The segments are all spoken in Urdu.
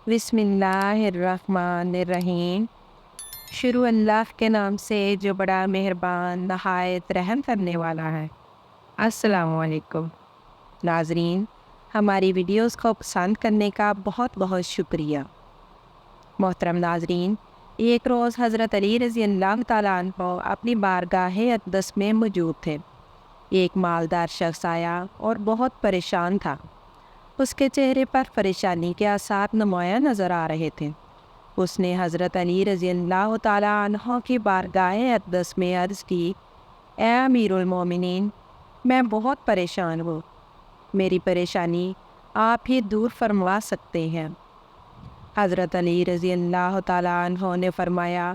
بسم اللہ الرحمن الرحیم۔ شروع اللہ کے نام سے جو بڑا مہربان نہایت رحم کرنے والا ہے۔ السلام علیکم ناظرین، ہماری ویڈیوز کو پسند کرنے کا بہت بہت شکریہ۔ محترم ناظرین، ایک روز حضرت علی رضی اللہ تعالیٰ عنہ اپنی بارگاہ اقدس میں موجود تھے۔ ایک مالدار شخص آیا اور بہت پریشان تھا۔ اس کے چہرے پر پریشانی کے آثار نمایاں نظر آ رہے تھے۔ اس نے حضرت علی رضی اللہ تعالیٰ عنہ کی بارگاہ اقدس میں عرض کی، اے امیر المومنین، میں بہت پریشان ہوں، میری پریشانی آپ ہی دور فرما سکتے ہیں۔ حضرت علی رضی اللہ تعالیٰ عنہ نے فرمایا،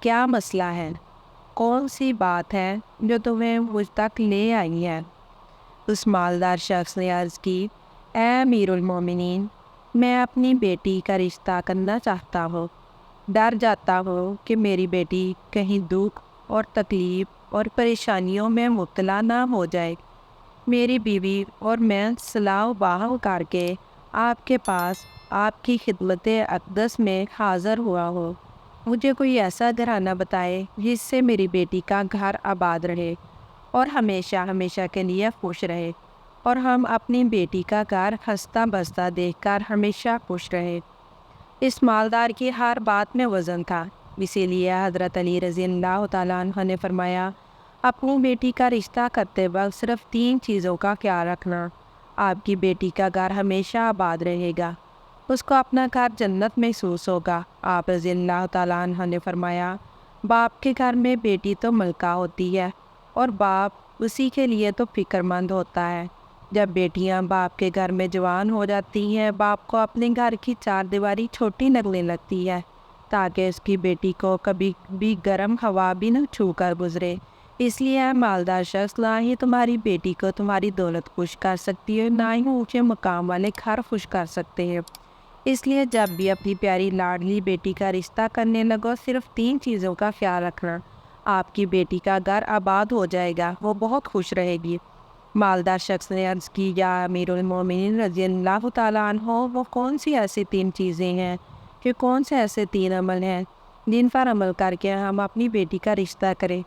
کیا مسئلہ ہے؟ کون سی بات ہے جو تمہیں مجھ تک لے آئی ہے؟ اس مالدار شخص نے عرض کی، اے امیر المومنین، میں اپنی بیٹی کا رشتہ کرنا چاہتا ہوں۔ ڈر جاتا ہوں کہ میری بیٹی کہیں دکھ اور تکلیف اور پریشانیوں میں مبتلا نہ ہو جائے۔ میری بیوی اور میں صلاح و بحث کر کے آپ کے پاس آپ کی خدمت اقدس میں حاضر ہوا ہوں۔ مجھے کوئی ایسا گھرانہ بتائے جس سے میری بیٹی کا گھر آباد رہے اور ہمیشہ ہمیشہ کے لیے خوش رہے، اور ہم اپنی بیٹی کا گھر ہنستا بستا دیکھ کر ہمیشہ خوش رہے۔ اس مالدار کی ہر بات میں وزن تھا، اسی لیے حضرت علی رضی اللہ تعالیٰ عنہ نے فرمایا، اپنی بیٹی کا رشتہ کرتے وقت صرف 3 چیزوں کا خیال رکھنا۔ آپ کی بیٹی کا گھر ہمیشہ آباد رہے گا، اس کو اپنا گھر جنت محسوس ہوگا۔ آپ رضی اللہ تعالیٰ عنہ نے فرمایا، باپ کے گھر میں بیٹی تو ملکہ ہوتی ہے، اور باپ اسی کے لیے تو فکر مند ہوتا ہے۔ جب بیٹیاں باپ کے گھر میں جوان ہو جاتی ہیں، باپ کو اپنے گھر کی 4 دیواری چھوٹی لگنے لگتی ہے، تاکہ اس کی بیٹی کو کبھی بھی گرم ہوا بھی نہ چھو کر گزرے۔ اس لیے اے مالدار شخص، نہ ہی تمہاری بیٹی کو تمہاری دولت خوش کر سکتی ہے، نہ ہی اونچے مقام والے گھر خوش کر سکتے ہیں۔ اس لیے جب بھی اپنی پیاری لاڈلی بیٹی کا رشتہ کرنے لگو، صرف 3 چیزوں کا خیال رکھنا۔ آپ کی بیٹی کا گھر آباد ہو جائے گا، وہ بہت خوش رہے گی۔ مالدار شخص نے عرض کی، یا امیر المومنین رضی اللہ تعالیٰ عنہ، وہ کون سی ایسی 3 چیزیں ہیں کہ کون سے ایسے 3 عمل ہیں جن پر عمل کر کے ہم اپنی بیٹی کا رشتہ کریں؟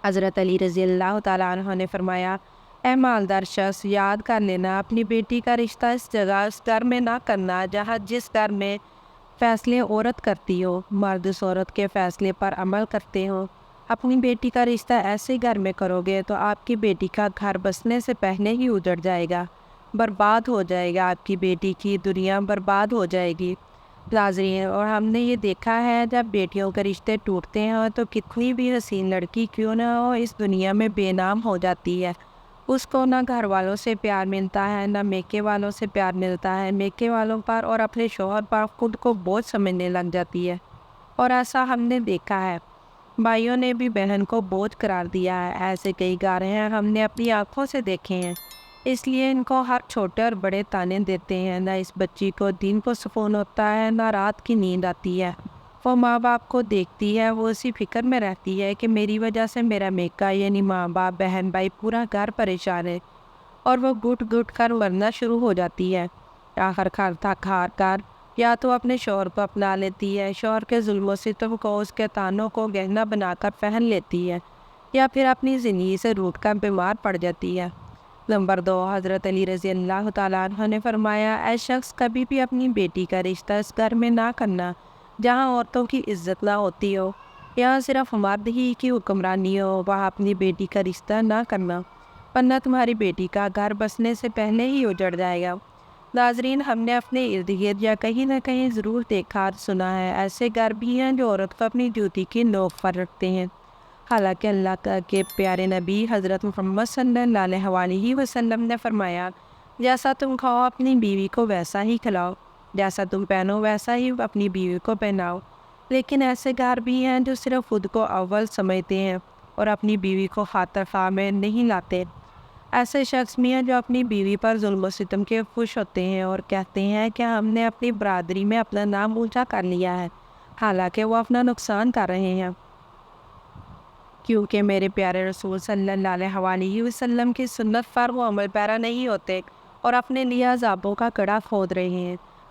حضرت علی رضی اللہ تعالیٰ عنہ نے فرمایا، اے مالدار شخص، یاد کر لینا، اپنی بیٹی کا رشتہ اس جگہ اس گھر میں نہ کرنا جس گھر میں فیصلے عورت کرتی ہو، مرد اس عورت کے فیصلے پر عمل کرتے ہوں۔ اپنی بیٹی کا رشتہ ایسے گھر میں کرو گے تو آپ کی بیٹی کا گھر بسنے سے پہلے ہی اجڑ جائے گا، برباد ہو جائے گا، آپ کی بیٹی کی دنیا برباد ہو جائے گی۔ ناظرین، اور ہم نے یہ دیکھا ہے، جب بیٹیوں کے رشتے ٹوٹتے ہیں تو کتنی بھی حسین لڑکی کیوں نہ ہو، اس دنیا میں بے نام ہو جاتی ہے۔ اس کو نہ گھر والوں سے پیار ملتا ہے، نہ میکے والوں سے پیار ملتا ہے، میکے والوں پر اور اپنے شوہر پر خود کو بوجھ سمجھنے لگ جاتی ہے، اور ایسا ہم نے دیکھا ہے۔ بھائیوں نے بھی بہن کو بوجھ قرار دیا ہے، ایسے کئی گارے ہیں ہم نے اپنی آنکھوں سے دیکھے ہیں۔ اس لیے ان کو ہر چھوٹے اور بڑے تانے دیتے ہیں، نہ اس بچی کو دن کو سکون ہوتا ہے، نہ رات کی نیند آتی ہے۔ وہ ماں باپ کو دیکھتی ہے، وہ اسی فکر میں رہتی ہے کہ میری وجہ سے میرا میکا یعنی ماں باپ، بہن بھائی، پورا گھر پریشان ہے، اور وہ گھٹ گھٹ کر مرنا شروع ہو جاتی ہے۔ آخر کار تھک ہار کر یا تو اپنے شوہر کو اپنا لیتی ہے، شوہر کے ظلم و ستم کو، اس کے تانوں کو گہنا بنا کر پہن لیتی ہے، یا پھر اپنی زندگی سے روٹھ کر بیمار پڑ جاتی ہے۔ نمبر 2، حضرت علی رضی اللہ تعالیٰ عنہ نے فرمایا، اے شخص، کبھی بھی اپنی بیٹی کا رشتہ اس گھر میں نہ کرنا جہاں عورتوں کی عزت نہ ہوتی ہو، یہاں صرف مرد ہی کی حکمرانی ہو، وہاں اپنی بیٹی کا رشتہ نہ کرنا، ورنہ تمہاری بیٹی کا گھر بسنے سے پہلے ہی اجڑ جائے گا۔ ناظرین، ہم نے اپنے ارد گرد یا کہیں نہ کہیں ضرور دیکھا اور سنا ہے، ایسے گھر بھی ہیں جو عورت کو اپنی جوتی کی نوک پر رکھتے ہیں، حالانکہ اللہ کے پیارے نبی حضرت محمد صلی اللہ علیہ وسلم نے فرمایا، جیسا تم کھاؤ اپنی بیوی کو ویسا ہی کھلاؤ، جیسا تم پہنو ویسا ہی اپنی بیوی کو پہناؤ۔ لیکن ایسے گھر بھی ہیں جو صرف خود کو اول سمجھتے ہیں اور اپنی بیوی کو خاطر خواہ میں نہیں لاتے۔ ایسے شخص بھی ہیں جو اپنی بیوی پر ظلم و ستم کے خوش ہوتے ہیں اور کہتے ہیں کہ ہم نے اپنی برادری میں اپنا نام اونچا کر لیا ہے، حالانکہ وہ اپنا نقصان کر رہے ہیں، کیونکہ میرے پیارے رسول صلی اللہ علیہ وسلم کی سنت پر وہ عمل پیرا نہیں ہوتے اور اپنے لیے عذابوں کا گڑھا کھود رہے ہیں۔